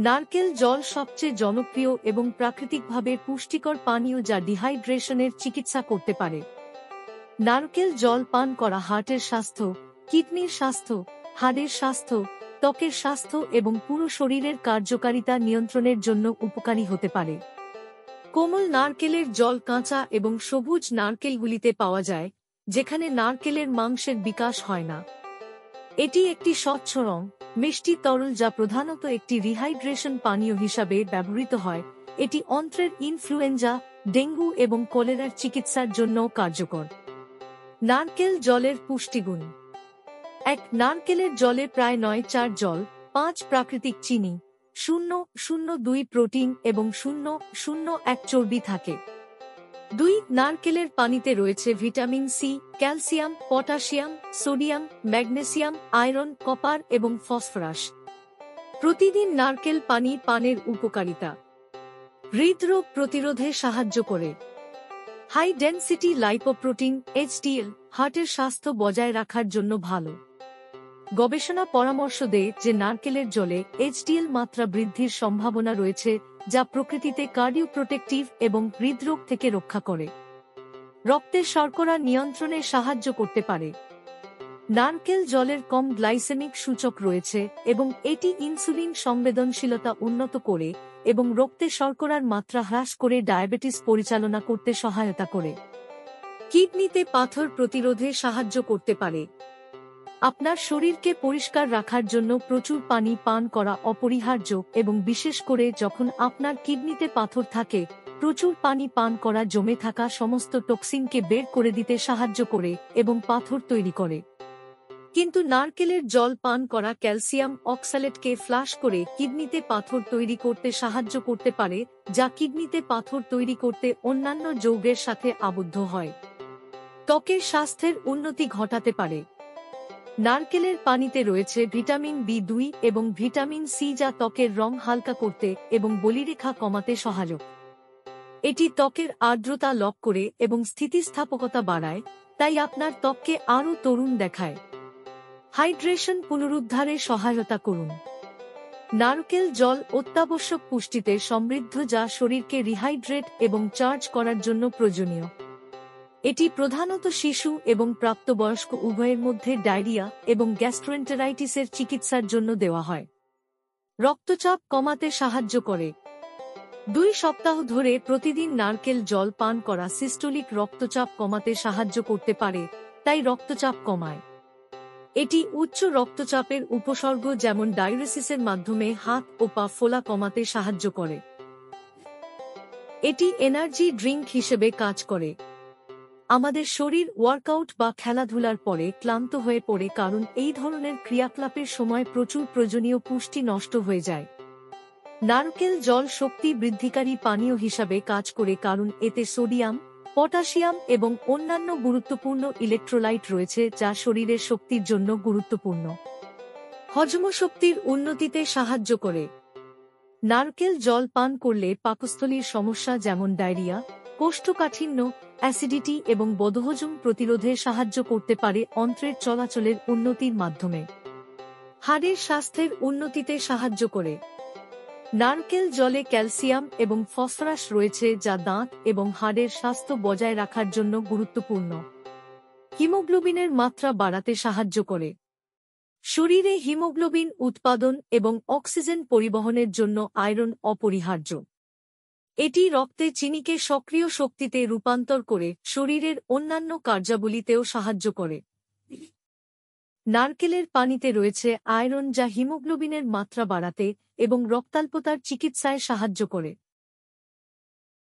নারকেল জল সবচেয়ে জনপ্রিয় এবং প্রাকৃতিকভাবে পুষ্টিকর পানীয় যা ডিহাইড্রেশনের চিকিৎসা করতে পারে। নারকেল জল পান করা হার্টের স্বাস্থ্য, কিডনির স্বাস্থ্য, হাড়ের স্বাস্থ্য, ত্বকের স্বাস্থ্য এবং পুরো শরীরের কার্যকারিতা নিয়ন্ত্রণের জন্য উপকারী হতে পারে। কোমল নারকেলের জল কাঁচা এবং সবুজ নারকেলগুলিতে পাওয়া যায়, যেখানে নারকেলের মাংসের বিকাশ হয় না। এটি একটি স্বচ্ছ রং, মিষ্টি তরল যা প্রধানত একটি রিহাইড্রেশন পানীয় হিসাবে ব্যবহৃত হয়। এটি অন্ত্রের ইনফ্লুয়েঞ্জা, ডেঙ্গু এবং কলেরার চিকিৎসার জন্যও কার্যকর। নারকেল জলের পুষ্টিগুণ। 1. নারকেলের জলে প্রায় 9.4 জল, 5 প্রাকৃতিক চিনি, 0.02 প্রোটিন এবং 0.01 চর্বি থাকে। 2. নারকেলের পানিতে রয়েছে vitamin C, calcium, potassium, sodium, magnesium, iron, copper এবং ফসফরাস। প্রতিদিন নারকেল পানি পানের উপকারিতা। হৃদরোগ প্রতিরোধে সাহায্য করে। হাই ডেনসিটি লাইপোপ্রোটিন HDL হার্টের স্বাস্থ্য বজায় রাখার জন্য ভালো। গবেষণা পরামর্শ দেয় যে নারকেলের জলে HDL মাত্রা বৃদ্ধির সম্ভাবনা রয়েছে, যা প্রকৃতিতে কার্ডিওপ্রোটেক্টিভ এবং হৃদরোগ থেকে রক্ষা করে। রক্তের শর্করা নিয়ন্ত্রণে সাহায্য করতে পারে। নারকেল জলের কম গ্লাইসেমিক সূচক রয়েছে এবং এটি ইনসুলিন সংবেদনশীলতা উন্নত করে এবং রক্তে শর্করার মাত্রা হ্রাস করে ডায়াবেটিস পরিচালনা করতে সহায়তা করে। কিডনিতে পাথর প্রতিরোধে সাহায্য করতে পারে। আপনার শরীরকে পরিষ্কার রাখার জন্য প্রচুর পানি পান করা অপরিহার্য এবং বিশেষ করে যখন আপনার কিডনিতে পাথর থাকে, প্রচুর পানি পান করা জমে থাকা সমস্ত টক্সিনকে বের করে দিতে সাহায্য করে এবং পাথর তৈরি করে। কিন্তু নারকেলের জল পান করা ক্যালসিয়াম অক্সালেটকে ফ্লাশ করে কিডনিতে পাথর তৈরি করতে সাহায্য করতে পারে, যা কিডনিতে পাথর তৈরি করতে অন্যান্য যৌগের সাথে আবদ্ধ হয়। ত্বকের স্বাস্থ্যের উন্নতি ঘটাতে পারে। নারকেলের পানিতে রয়েছে ভিটামিন B2 এবং ভিটামিন সি যা ত্বকের রং হালকা করতে এবং বলিরেখা কমাতে সহায়ক। এটি ত্বকের আর্দ্রতা লক করে এবং স্থিতিস্থাপকতা বাড়ায়, তাই আপনার ত্বককে আরও তরুণ দেখায়। হাইড্রেশন পুনরুদ্ধারে সহায়তা করুন। নারকেল জল অত্যাবশ্যক পুষ্টিতে সমৃদ্ধ যা শরীরকে রিহাইড্রেট এবং চার্জ করার জন্য প্রয়োজনীয়। এটি প্রধানত শিশু এবং প্রাপ্তবয়স্ক উভয়ের মধ্যে ডায়রিয়া এবং গ্যাস্ট্রোএন্টেরাইটিসের চিকিৎসার জন্য দেওয়া হয়। রক্তচাপ কমাতে সাহায্য করে। 2 সপ্তাহ ধরে প্রতিদিন নারকেল জল পান করা সিস্টোলিক রক্তচাপ কমাতে সাহায্য করতে পারে, তাই রক্তচাপ কমায়। এটি উচ্চ রক্তচাপের উপসর্গ যেমন ডায়ুরেসিসের মাধ্যমে হাত ও পা ফোলা কমাতে সাহায্য করে। এটি এনার্জি ড্রিঙ্ক হিসেবে কাজ করে। আমাদের শরীর ওয়ার্কআউট বা খেলাধুলার পরে ক্লান্ত হয়ে পড়ে কারণ এই ধরনের ক্রিয়াকলাপের সময় প্রচুর প্রয়োজনীয় পুষ্টি নষ্ট হয়ে যায়। নারকেল জল শক্তি বৃদ্ধিকারী পানীয় হিসাবে কাজ করে কারণ এতে সোডিয়াম, পটাশিয়াম এবং অন্যান্য গুরুত্বপূর্ণ ইলেকট্রোলাইট রয়েছে যা শরীরের শক্তির জন্য গুরুত্বপূর্ণ। হজমশক্তির উন্নতিতে সাহায্য করে। নারকেল জল পান করলে পাকস্থলীর সমস্যা যেমন ডায়রিয়া, কোষ্ঠকাঠিন্য, অ্যাসিডিটি এবং বদহজম প্রতিরোধে সাহায্য করতে পারে অন্ত্রের চলাচলের উন্নতির মাধ্যমে। হাড়ের স্বাস্থ্যের উন্নতিতে সাহায্য করে। নারকেল জলে ক্যালসিয়াম এবং ফসফরাস রয়েছে যা দাঁত এবং হাড়ের স্বাস্থ্য বজায় রাখার জন্য গুরুত্বপূর্ণ। হিমোগ্লোবিনের মাত্রা বাড়াতে সাহায্য করে। শরীরে হিমোগ্লোবিন উৎপাদন এবং অক্সিজেন পরিবহনের জন্য আয়রন অপরিহার্য। এটি রক্তে চিনিকে সক্রিয় শক্তিতে রূপান্তর করে শরীরের অন্যান্য কার্যাবলীতেও সাহায্য করে। নারকেলের পানিতে রয়েছে আয়রন যা হিমোগ্লোবিনের মাত্রা বাড়াতে এবং রক্তাল্পতার চিকিৎসায় সাহায্য করে।